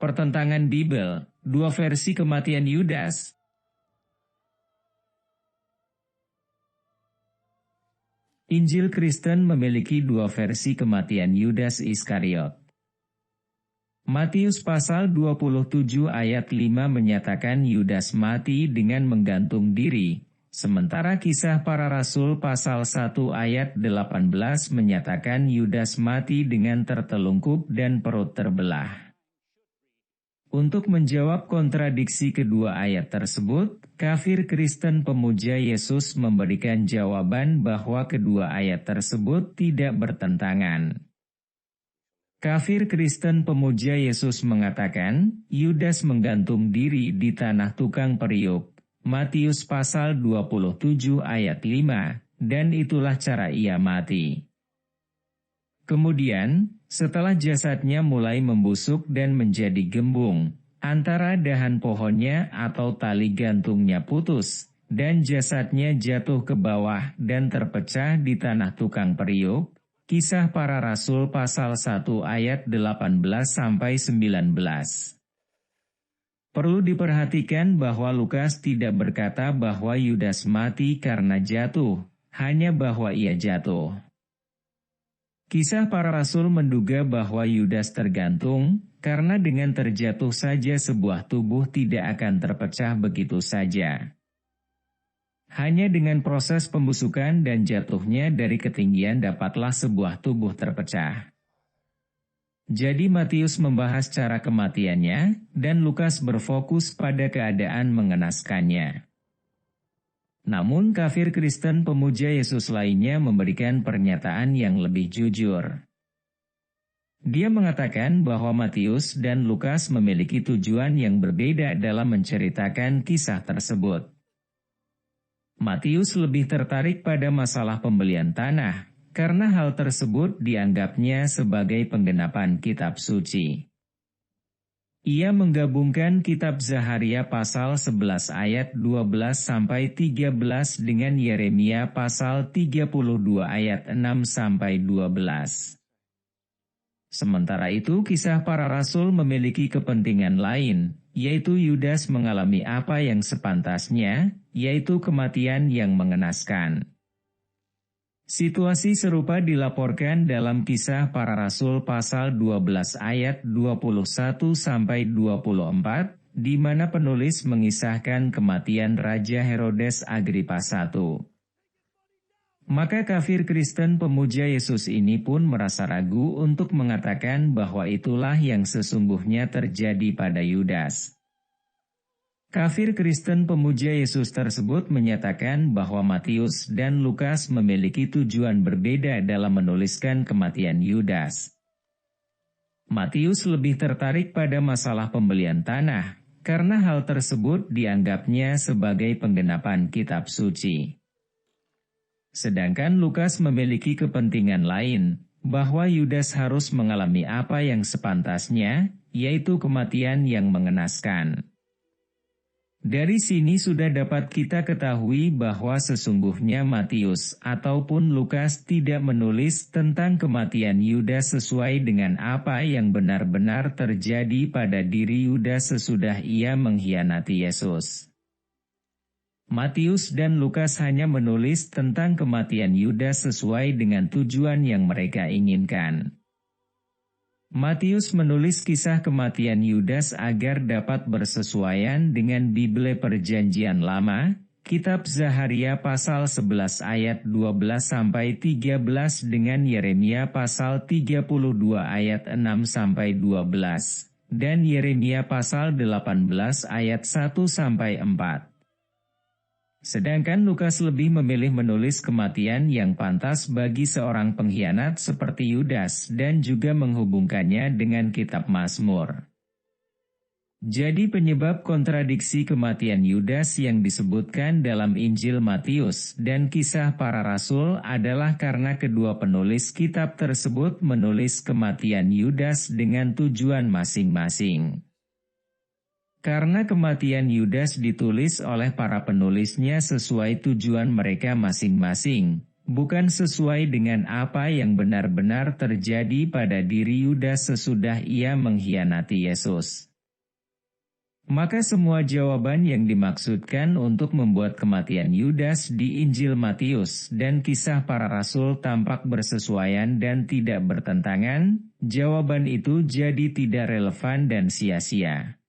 Pertentangan Bible, dua versi kematian Yudas. Injil Kristen memiliki dua versi kematian Yudas Iskariot. Matius pasal 27 ayat 5 menyatakan Yudas mati dengan menggantung diri, sementara Kisah Para Rasul pasal 1 ayat 18 menyatakan Yudas mati dengan tertelungkup dan perut terbelah. Untuk menjawab kontradiksi kedua ayat tersebut, kafir Kristen pemuja Yesus memberikan jawaban bahwa kedua ayat tersebut tidak bertentangan. Kafir Kristen pemuja Yesus mengatakan, Yudas menggantung diri di tanah tukang periuk, Matius pasal 27 ayat 5, dan itulah cara ia mati. Kemudian, setelah jasadnya mulai membusuk dan menjadi gembung, antara dahan pohonnya atau tali gantungnya putus, dan jasadnya jatuh ke bawah dan terpecah di tanah tukang periuk, Kisah Para Rasul pasal 1 ayat 18-19. Perlu diperhatikan bahwa Lukas tidak berkata bahwa Yudas mati karena jatuh, hanya bahwa ia jatuh. Kisah Para Rasul menduga bahwa Yudas tergantung, karena dengan terjatuh saja sebuah tubuh tidak akan terpecah begitu saja. Hanya dengan proses pembusukan dan jatuhnya dari ketinggian dapatlah sebuah tubuh terpecah. Jadi Matius membahas cara kematiannya, dan Lukas berfokus pada keadaan mengenaskannya. Namun kafir Kristen pemuja Yesus lainnya memberikan pernyataan yang lebih jujur. Dia mengatakan bahwa Matius dan Lukas memiliki tujuan yang berbeda dalam menceritakan kisah tersebut. Matius lebih tertarik pada masalah pembelian tanah, karena hal tersebut dianggapnya sebagai penggenapan kitab suci. Ia menggabungkan kitab Zaharia pasal 11 ayat 12-13 dengan Yeremia pasal 32 ayat 6-12. Sementara itu Kisah Para Rasul memiliki kepentingan lain, yaitu Yudas mengalami apa yang sepantasnya, yaitu kematian yang mengenaskan. Situasi serupa dilaporkan dalam Kisah Para Rasul pasal 12 ayat 21-24, di mana penulis mengisahkan kematian Raja Herodes Agripa I. Maka kafir Kristen pemuja Yesus ini pun merasa ragu untuk mengatakan bahwa itulah yang sesungguhnya terjadi pada Yudas. Kafir Kristen pemuja Yesus tersebut menyatakan bahwa Matius dan Lukas memiliki tujuan berbeda dalam menuliskan kematian Yudas. Matius lebih tertarik pada masalah pembelian tanah, karena hal tersebut dianggapnya sebagai penggenapan kitab suci. Sedangkan Lukas memiliki kepentingan lain, bahwa Yudas harus mengalami apa yang sepantasnya, yaitu kematian yang mengenaskan. Dari sini sudah dapat kita ketahui bahwa sesungguhnya Matius ataupun Lukas tidak menulis tentang kematian Yudas sesuai dengan apa yang benar-benar terjadi pada diri Yudas sesudah ia mengkhianati Yesus. Matius dan Lukas hanya menulis tentang kematian Yudas sesuai dengan tujuan yang mereka inginkan. Matius menulis kisah kematian Yudas agar dapat bersesuaian dengan Bible Perjanjian Lama, kitab Zaharia pasal 11 ayat 12-13 dengan Yeremia pasal 32 ayat 6-12, dan Yeremia pasal 18 ayat 1-4. Sedangkan Lukas lebih memilih menulis kematian yang pantas bagi seorang pengkhianat seperti Yudas dan juga menghubungkannya dengan kitab Mazmur. Jadi penyebab kontradiksi kematian Yudas yang disebutkan dalam Injil Matius dan Kisah Para Rasul adalah karena kedua penulis kitab tersebut menulis kematian Yudas dengan tujuan masing-masing. Karena kematian Yudas ditulis oleh para penulisnya sesuai tujuan mereka masing-masing, bukan sesuai dengan apa yang benar-benar terjadi pada diri Yudas sesudah ia mengkhianati Yesus. Maka semua jawaban yang dimaksudkan untuk membuat kematian Yudas di Injil Matius dan kisah para rasul tampak bersesuaian dan tidak bertentangan, jawaban itu jadi tidak relevan dan sia-sia.